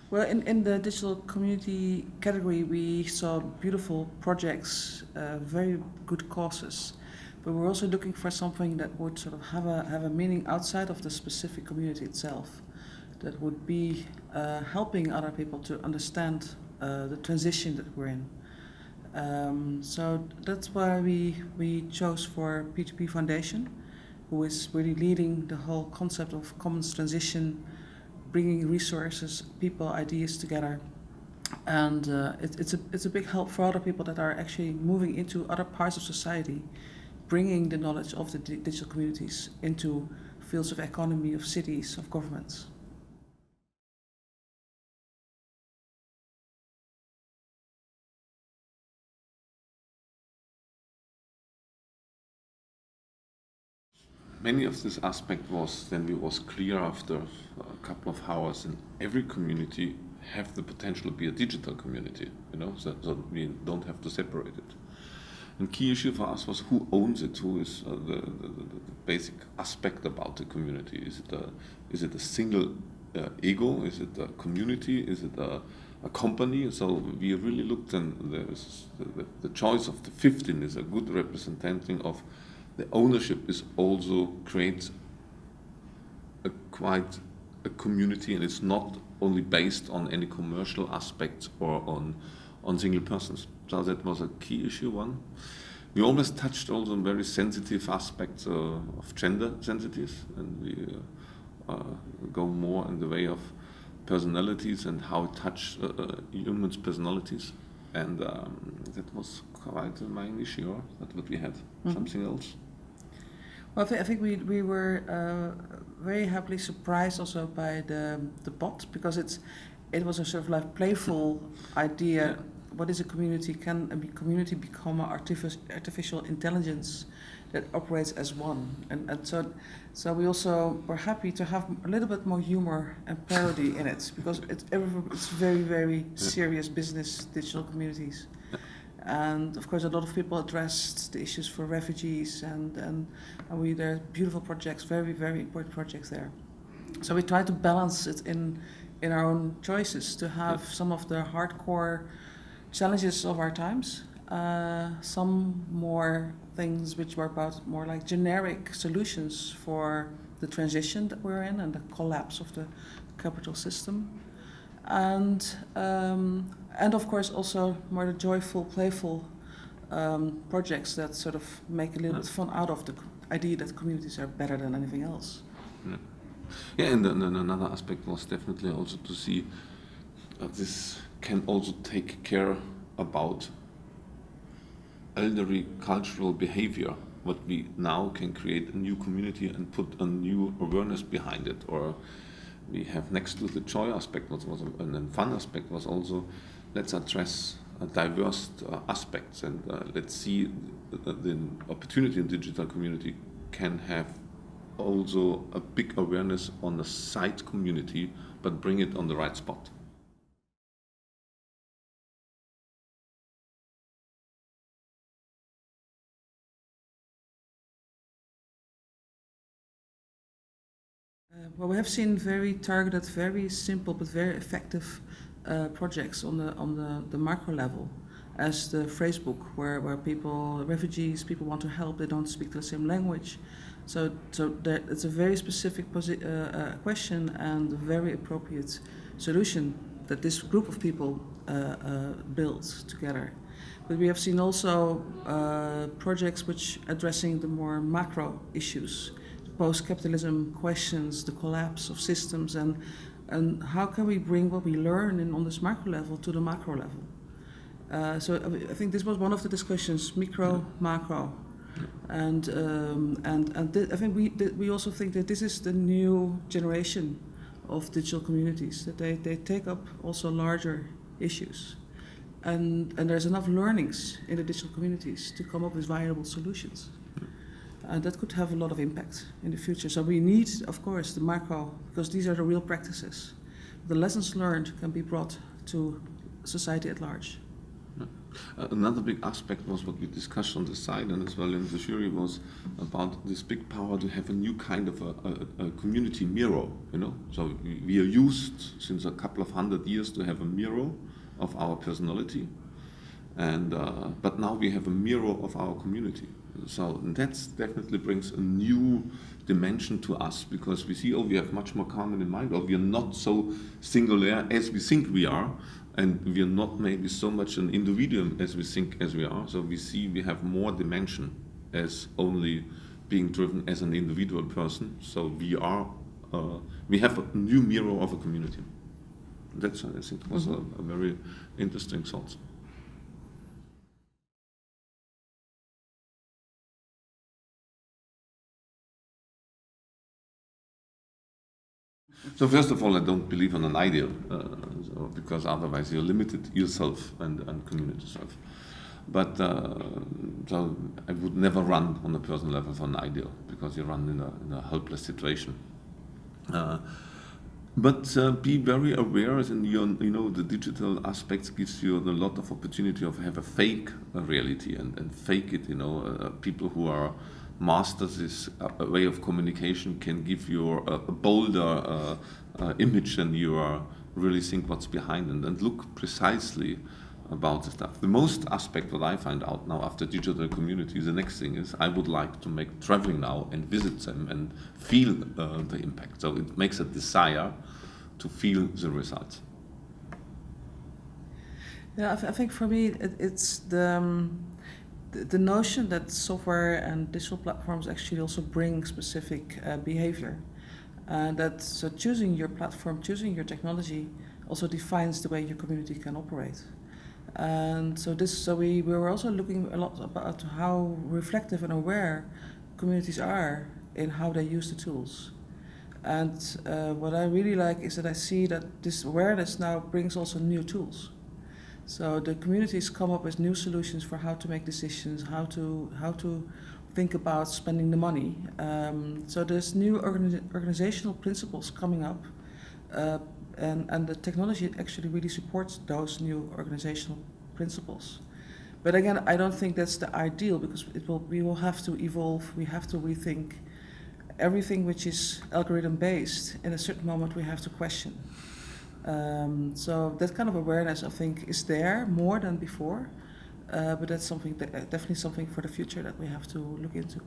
Well, in the digital community category, we saw beautiful projects, very good causes, but we're also looking for something that would sort of have a meaning outside of the specific community itself, that would be helping other people to understand the transition that we're in. So that's why we chose for P2P Foundation, who is really leading the whole concept of commons transition, bringing resources, people, ideas together. And it's a big help for other people that are actually moving into other parts of society, bringing the knowledge of the digital communities into fields of economy, of cities, of governments. Many of this aspect was then it was clear after a couple of hours, and every community have the potential to be a digital community, so we don't have to separate it. And key issue for us was who owns it, who is the basic aspect about the community. Is it a single ego? Is it a community? Is it a company? So we really looked, and the choice of the 15 is a good representing of the ownership is also creates quite a community, and it's not only based on any commercial aspects or on single persons. So that was a key issue one. We always touched also on very sensitive aspects of gender sensitives, and we go more in the way of personalities and how it touch humans' personalities. And that was quite a main issue. That's what we had. Mm-hmm. Something else? Well, I think we were very happily surprised also by the bot, because it was a sort of like playful idea. Yeah. What is a community? Can a community become an artificial intelligence that operates as one? And so we also were happy to have a little bit more humor and parody in it, because it's very, very serious business, digital communities. And of course, a lot of people addressed the issues for refugees, and there are beautiful projects, very, very important projects there. So we try to balance it in our own choices, to have some of the hardcore challenges of our times, some more things which were about more like generic solutions for the transition that we're in and the collapse of the capital system. And of course also more the joyful, playful projects that sort of make a little bit fun out of the idea that communities are better than anything else. Yeah, and then another aspect was definitely also to see this can also take care about elderly cultural behavior, what we now can create a new community and put a new awareness behind it. Or we have, next to the joy aspect, and then fun aspect was also, let's address diverse aspects, and let's see the opportunity in digital community can have also a big awareness on the side community, but bring it on the right spot. Well, we have seen very targeted, very simple but very effective projects on the macro level, as the phrase book, where people, refugees, people want to help, they don't speak the same language. So it's a very specific question and a very appropriate solution that this group of people built together. But we have seen also projects which addressing the more macro issues, post-capitalism questions, the collapse of systems, and how can we bring what we learn on this macro level to the macro level. So I think this was one of the discussions, micro, macro. And I think we also think that this is the new generation of digital communities, that they take up also larger issues. And there's enough learnings in the digital communities to come up with viable solutions. And that could have a lot of impact in the future. So we need, of course, the macro, because these are the real practices. The lessons learned can be brought to society at large. Another big aspect was what we discussed on the side and as well in the jury was about this big power to have a new kind of a community mirror, you know. So we are used since a couple of 100 years to have a mirror of our personality, and but now we have a mirror of our community. So that definitely brings a new dimension to us because we see, oh, we have much more common in mind, or we are not so singular as we think we are, and we are not maybe so much an individual as we think as we are. So we see we have more dimension as only being driven as an individual person. So we have a new mirror of a community. That's, I think, was a very interesting thought. So first of all, I don't believe in an ideal, because otherwise you're limited yourself and community self. But so I would never run on a personal level for an ideal because you run in a helpless situation. But be very aware, and you know the digital aspects gives you a lot of opportunity of have a fake reality and fake it. You know, people who are masters this way of communication can give you a bolder image, and you are really think what's behind and look precisely about the stuff. The most aspect what I find out now after digital community, the next thing is I would like to make traveling now and visit them and feel the impact. So it makes a desire to feel the results. Yeah, I think for me it's the notion that software and digital platforms actually also bring specific behavior. That so choosing your platform, choosing your technology also defines the way your community can operate. And so we were also looking a lot about how reflective and aware communities are in how they use the tools. And what I really like is that I see that this awareness now brings also new tools. So the communities come up with new solutions for how to make decisions, how to think about spending the money. So there's new organizational principles coming up, and the technology actually really supports those new organizational principles. But again, I don't think that's the ideal because we will have to evolve. We have to rethink everything which is algorithm based. In a certain moment, we have to question. So that kind of awareness, I think, is there more than before, but that's something definitely something for the future that we have to look into.